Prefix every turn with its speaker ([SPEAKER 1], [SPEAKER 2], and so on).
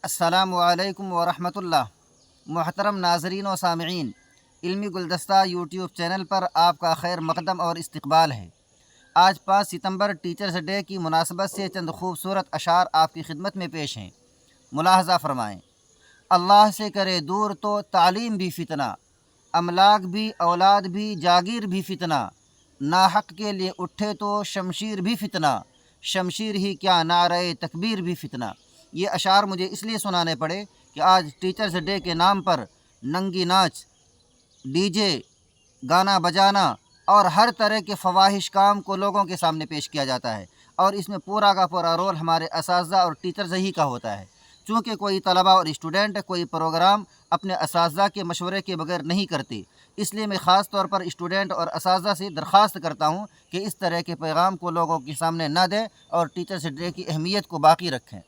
[SPEAKER 1] अस्सलामु अलैकुम वरहमतुल्लाह। मोहतरम नाज़रीन व सामिईन, इल्मी गुलदस्ता यूट्यूब चैनल पर आपका खैर मकदम और इस्तकबाल है। आज 5 सितंबर टीचर्स डे की मुनासबत से चंद खूबसूरत अशार आपकी खिदमत में पेश हैं। मुलाहज़ा फ़रमाएँ। अल्लाह से करे दूर तो तालीम भी फ़ितना, अमलाक भी औलाद भी जागीर भी फ़ितना, नाहक के लिए उठे तो शमशीर भी फ़ितना, शमशीर ही क्या नारे तकबीर भी फ़ितना। ये अशार मुझे इसलिए सुनाने पड़े कि आज टीचर्स डे के नाम पर नंगी नाच, डीजे, गाना बजाना और हर तरह के फ़वाहिश काम को लोगों के सामने पेश किया जाता है और इसमें पूरा का पूरा रोल हमारे असातिज़ा और टीचर्स ही का होता है। चूँकि कोई तलबा और स्टूडेंट कोई प्रोग्राम अपने असातिज़ा के मशवरे के बगैर नहीं करते, इसलिए मैं ख़ास तौर पर स्टूडेंट और असातिज़ा से दरख्वास्त करता हूँ कि इस तरह के पैगाम को लोगों के सामने न दें और टीचर्स डे की अहमियत को बाकी रखें।